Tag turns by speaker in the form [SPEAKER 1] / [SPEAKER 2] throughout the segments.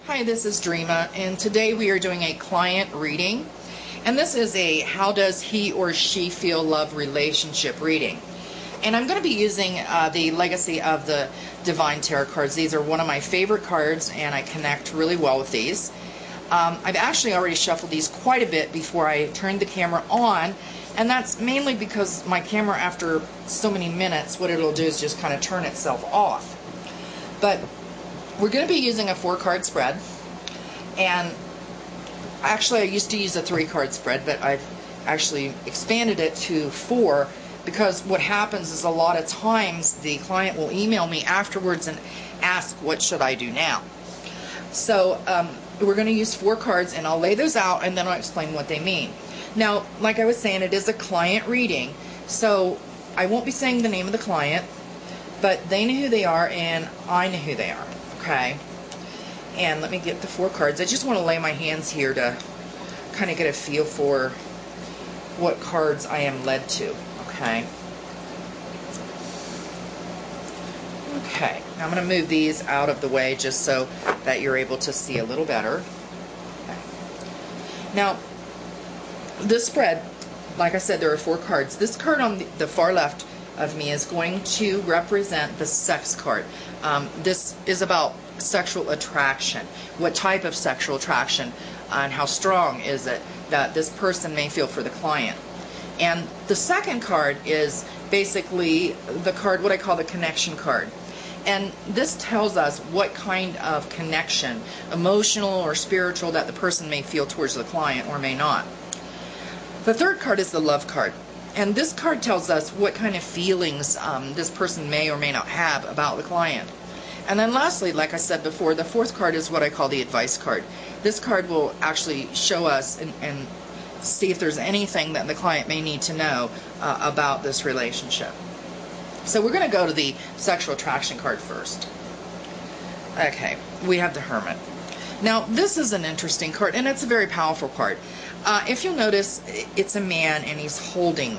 [SPEAKER 1] Hi, this is Dreama, and today we are doing a client reading. And this is a how does he or she feel love relationship reading. And I'm going to be using the Legacy of the Divine Tarot cards. These are one of my favorite cards, and I connect really well with these. I've actually already shuffled these quite a bit before I turned the camera on, and that's mainly because my camera, after so many minutes, what it'll do is just kind of turn itself off. But we're going to be using a 4-card spread, and actually I used to use a 3-card spread, but I've actually expanded it to 4 because what happens is a lot of times the client will email me afterwards and ask, what should I do now? So we're going to use 4 cards, and I'll lay those out and then I'll explain what they mean. Now, like I was saying, it is a client reading, so I won't be saying the name of the client, but they know who they are and I know who they are. Okay, and let me get the 4 cards. I just want to lay my hands here to kind of get a feel for what cards I am led to. Okay. Okay, now I'm going to move these out of the way just so that you're able to see a little better. Okay. Now, this spread, like I said, there are 4 cards. This card on the far left of me is going to represent the sex card. This is about sexual attraction. What type of sexual attraction and how strong is it that this person may feel for the client. And the second card is basically the card, what I call the connection card. And this tells us what kind of connection, emotional or spiritual, that the person may feel towards the client or may not. The third card is the love card. And this card tells us what kind of feelings this person may or may not have about the client. And then lastly, like I said before, the 4th card is what I call the advice card. This card will actually show us and see if there's anything that the client may need to know about this relationship. So we're going to go to the sexual attraction card first. Okay, we have the Hermit. Now, this is an interesting card, and it's a very powerful card. If you'll notice, it's a man, and he's holding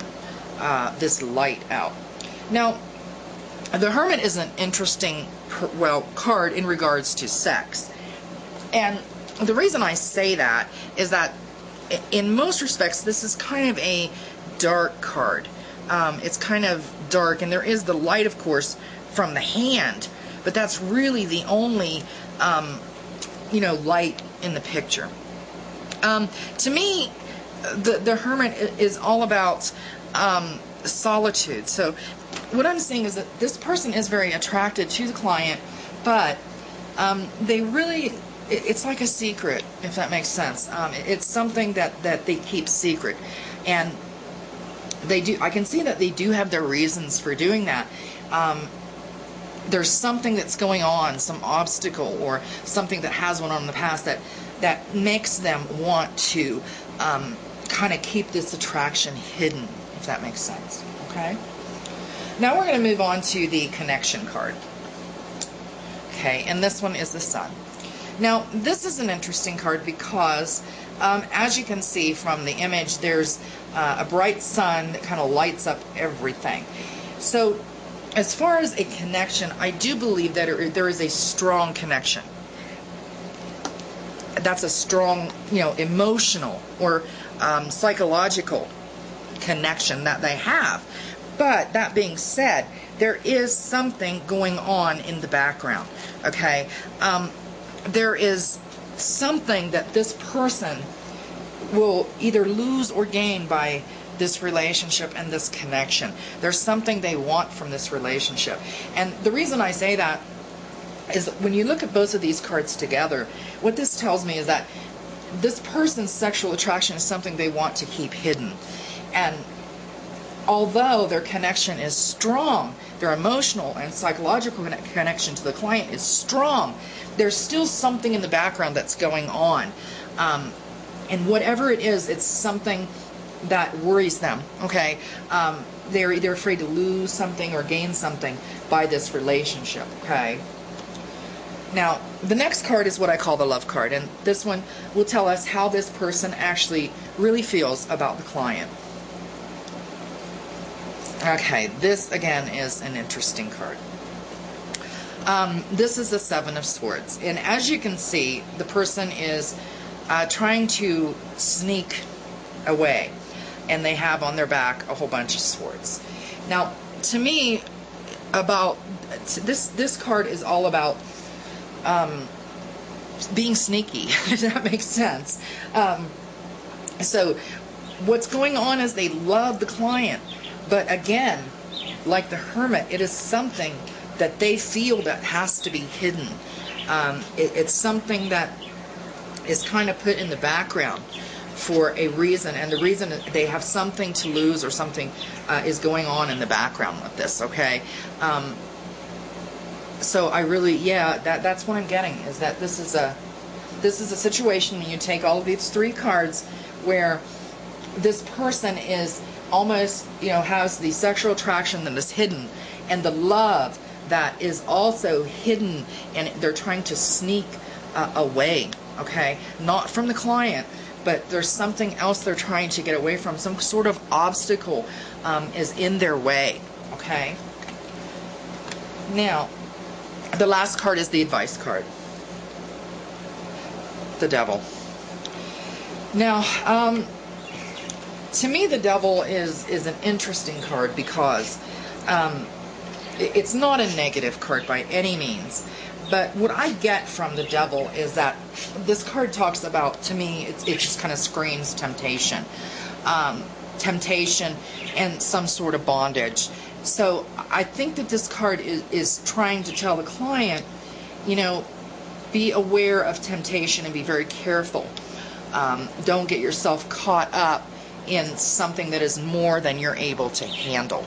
[SPEAKER 1] this light out. Now, the Hermit is an interesting, card in regards to sex. And the reason I say that is that in most respects, this is kind of a dark card. It's kind of dark, and there is the light, of course, from the hand, but that's really the only light in the picture. To me, the Hermit is all about solitude. So what I'm saying is that this person is very attracted to the client, but they really, it's like a secret, if that makes sense. It's something that they keep secret, and they do. I can see that they do have their reasons for doing that. There's something that's going on, some obstacle or something that has went on in the past that makes them want to kind of keep this attraction hidden, if that makes sense. Okay. Now we're going to move on to the connection card. Okay, and this one is the Sun. Now, this is an interesting card because, as you can see from the image, there's a bright sun that kind of lights up everything. So, as far as a connection, I do believe that there is a strong connection. That's a strong, emotional or psychological connection that they have. But that being said, there is something going on in the background. Okay, there is something that this person will either lose or gain by this relationship and this connection. There's something they want from this relationship. And the reason I say that is that when you look at both of these cards together, what this tells me is that this person's sexual attraction is something they want to keep hidden. And although their connection is strong, their emotional and psychological connection to the client is strong, there's still something in the background that's going on. And whatever it is, it's something that worries them. Okay, they're either afraid to lose something or gain something by this relationship. Okay. Now, the next card is what I call the love card, and this one will tell us how this person actually really feels about the client. Okay, this again is an interesting card. This is the Seven of Swords. And as you can see, the person is trying to sneak away. And they have on their back a whole bunch of swords. Now, to me, about this card is all about being sneaky, if that makes sense. So what's going on is they love the client, but again, like the Hermit, it is something that they feel that has to be hidden. It's something that is kind of put in the background for a reason, and the reason they have something to lose or something is going on in the background with this, okay? So I really, yeah, that's what I'm getting, is that this is a situation when you take all of these three cards where this person is almost, has the sexual attraction that is hidden, and the love that is also hidden, and they're trying to sneak away, okay? Not from the client, but there's something else they're trying to get away from. Some sort of obstacle is in their way, okay? Now, the last card is the advice card. The Devil. Now, to me, the Devil is an interesting card because it's not a negative card by any means. But what I get from the Devil is that this card talks about, to me, it just kind of screams temptation. Temptation and some sort of bondage. So I think that this card is trying to tell the client, be aware of temptation and be very careful. Don't get yourself caught up in something that is more than you're able to handle.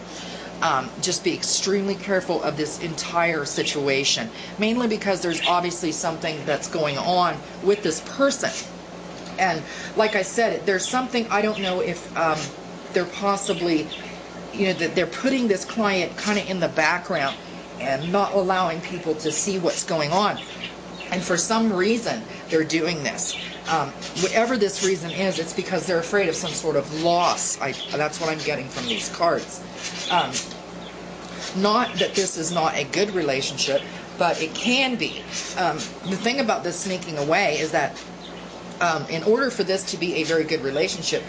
[SPEAKER 1] Just be extremely careful of this entire situation, mainly because there's obviously something that's going on with this person. And like I said, there's something, I don't know if they're possibly, that they're putting this client kind of in the background and not allowing people to see what's going on. And for some reason, they're doing this. Whatever this reason is, it's because they're afraid of some sort of loss. That's what I'm getting from these cards. Not that this is not a good relationship, but it can be. The thing about this sneaking away is that in order for this to be a very good relationship,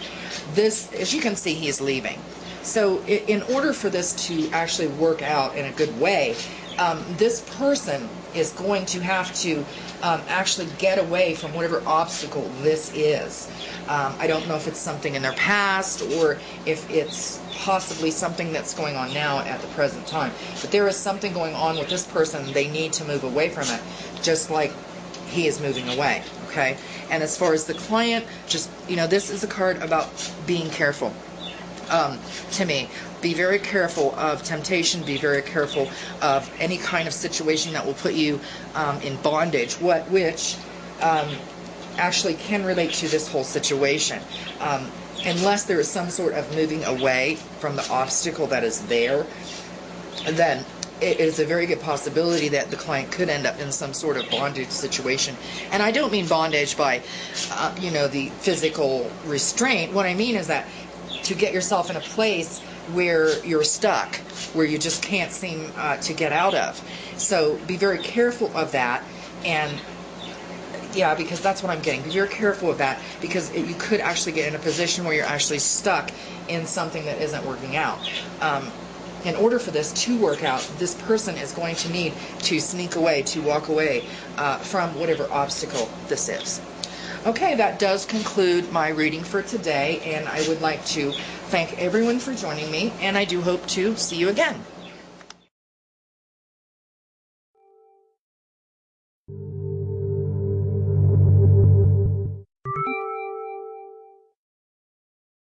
[SPEAKER 1] this, as you can see, he's leaving. So in order for this to actually work out in a good way, this person is going to have to actually get away from whatever obstacle this is. I don't know if it's something in their past or if it's possibly something that's going on now at the present time. But there is something going on with this person. They need to move away from it, just like he is moving away, okay? And as far as the client, just, this is a card about being careful. To me, be very careful of temptation, be very careful of any kind of situation that will put you in bondage, which actually can relate to this whole situation. Unless there is some sort of moving away from the obstacle that is there, then it is a very good possibility that the client could end up in some sort of bondage situation. And I don't mean bondage by, the physical restraint. What I mean is that to get yourself in a place where you're stuck, where you just can't seem to get out of. So be very careful of that. And yeah, because that's what I'm getting. Be very careful of that, because you could actually get in a position where you're actually stuck in something that isn't working out. In order for this to work out, this person is going to need to sneak away, to walk away from whatever obstacle this is. Okay, that does conclude my reading for today, and I would like to thank everyone for joining me, and I do hope to see you again.